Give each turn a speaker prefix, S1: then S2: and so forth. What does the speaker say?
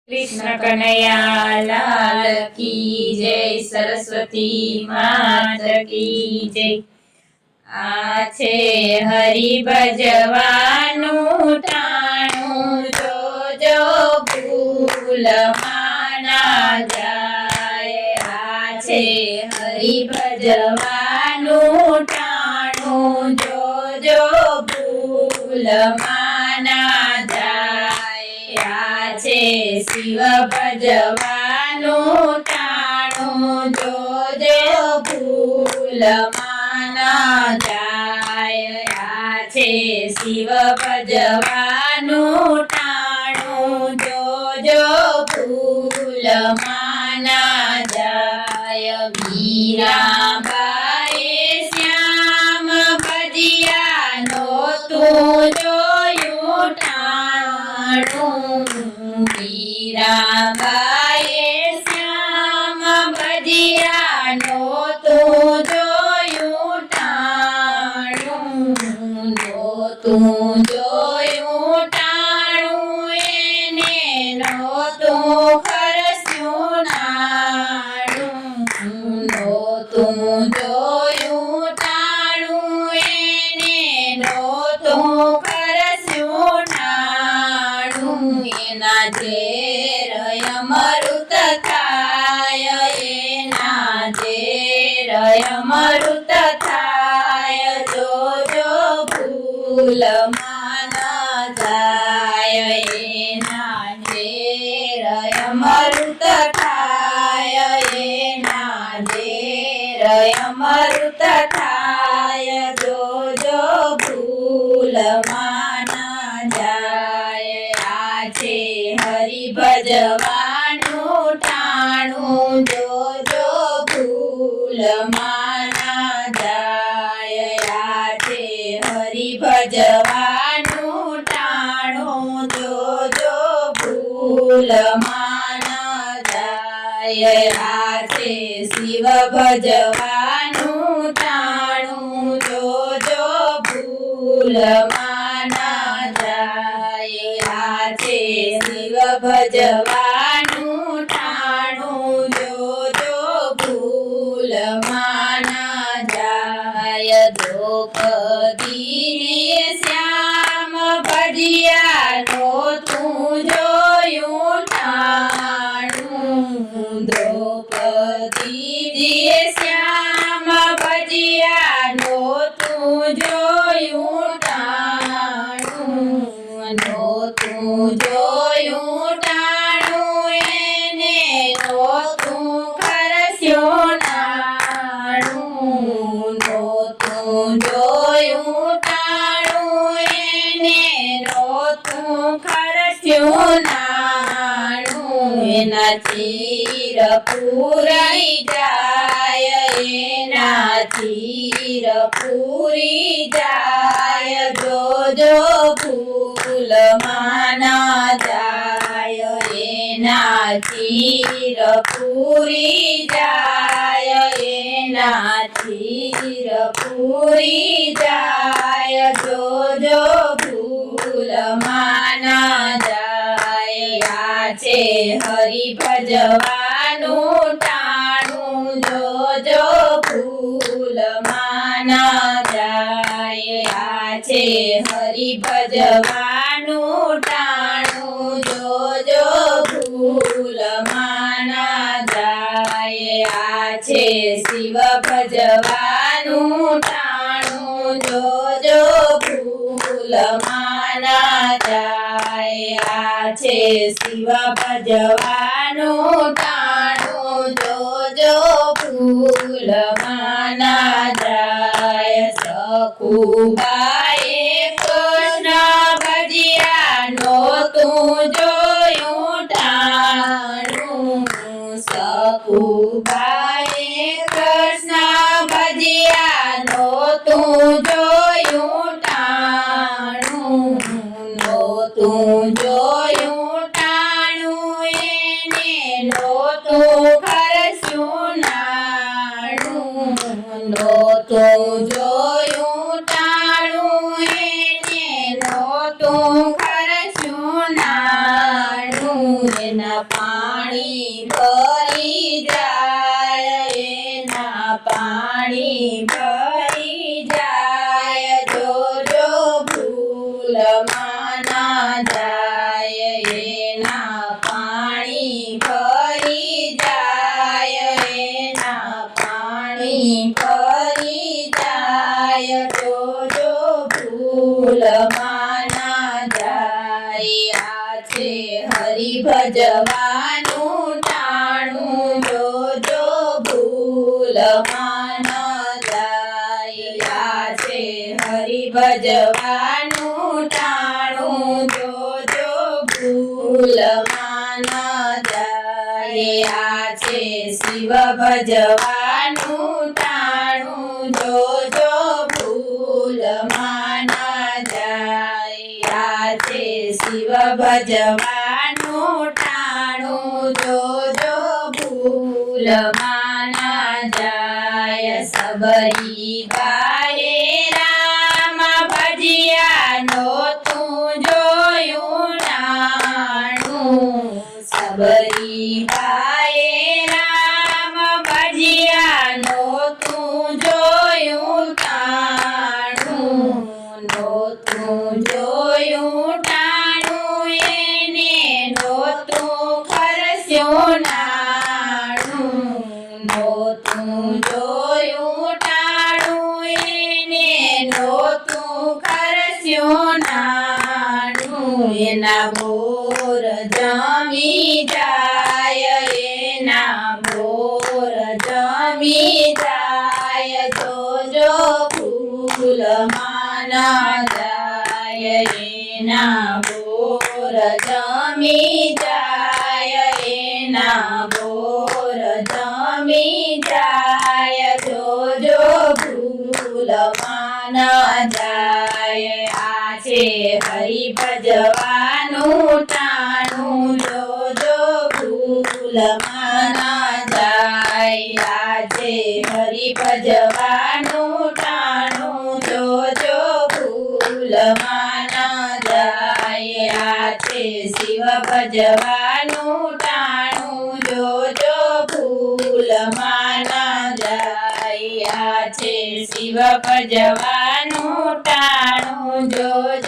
S1: कृष्ण कन्हैया लाल की जय। सरस्वती मात की जय। आछे हरि भजवानुं टाणुं, जो भूल माना जाय। आछे हरि भजवानुं टाणुं, जो भूल माना जाय। आछे शिव भजवानुं टाणुं, जो भूल माना जाय। आछे शिव भजवानुं टाणुं, जो भूल माना जाय। मीराबाई श्याम भजिया नोतुं जोयुं टाणुं। मीराबाई श्याम भजिया नोतुं जोयुं टाणुं। नोतुं जोयुं टाणुं, एने नोतुं खरस्युं नाणुं। नोतुं जोयुं टाणुं, एने नोतुं खरस्युं नाणुं। एना झेर अमृत थाय, एना झेर अमृत थाय। जो भूल माना जाय। एना झेर अमृत थाय, एना झेर अमृत थाय। जो भूल माना जाय। आछे हरि भजवानुं टाणुं, जो भूल माना जाय। आछे हरि भजवानुं टाणुं, जो भूल माना जाय। आछे शिव भजवानुं टाणुं, जो भूल माना जाय। आछे शिव भजवानुं टाणुं, जो भूल माना जाय। द्रौपदी ने श्याम भजिया नोतुं जोयुं टाणुं। द्रौपदी ने श्याम भजिया नोतुं जोयुं टाणुं। नोतुं जोयुं टाणुं, एने नोतुं खरस्युं नाणुं। नोतुं जोयुं टाणुं, एने नोतुं खरस्युं नाणुं। एना चीर पूराई जाय, एना चीर पूरी जाय। जो भूल माना जाय। एना चीर पूरी जाय, एना चीर पूरी जाय। जो भूल माना जाय। आछे हरि भजवानुं टाणुं, जो भूल माना जाय। आछे हरि भजवानुं टाणुं, जो भूल माना जाय। आछे शिव भजवानुं टाणुं, जो भूल माना जाय। आछे शिव भजवानुं टाणुं, जो भूल माना जाय। सखुबाई कृष्ण भजिया नोतुं जोयुं टाणुं। सखुबाई कृष्ण भजिया नोतुं जोयुं टाणुं। नोतुं जोयुं टाणुं, एने नोतुं खरस्युं नाणुं। नोतुं जोयुं टाणुं, एने नोतुं खरस्युं नाणुं। એના પાણી ભરી જાય એના પાણી ભરી જાય જોજો ભૂલમાં ના જાય એના પાણી ભરી જાય એના પાણી ભરી જાય જોજો ભૂલમાં ના જાય આ છે હરિ ભજવાનું ટાણું જોજો ભૂલમાં ન જાય આ છે હરિ ભજવાનું ટાણું જોજો ભૂલમાં ન જાય આ છે શિવ ભજવાનું ટાણું જોજો ભૂલમાં ન જાય આ છે શિવ ભજવાનું ટાણું જોજો ભૂલમાં ન જાય સબરી બાએ રામ ભજિયા નહોતું જોયું ટાણું સબરી બાએ રામ ભજિયા નહોતું જોયું ટાણું નહોતું જોયું ટાણું એને નહોતું ખરસ્યું નાણું નહોતું જોયું ટાણું એને નહોતું ખરસ્યું નાણું એના બોર જમી જાય એના બોર જમી જાય જોજો ભૂલમાં ના જાય એના બોર જમી જાય એના બોર જમી જાય જોજો ભૂલમાં ના જાય આ છે હરિ ભજવાનું ટાણું જોજો ભૂલમાં ના જાય આ છે હરિ ભજવાનું ટાણું જોજો ભૂલમાં ના જાય આ છે શિવ ભજવાનું ટાણું જોજો ભૂલમાં ના જાય આ છે શિવ ભજવાનું ટાણું જોજો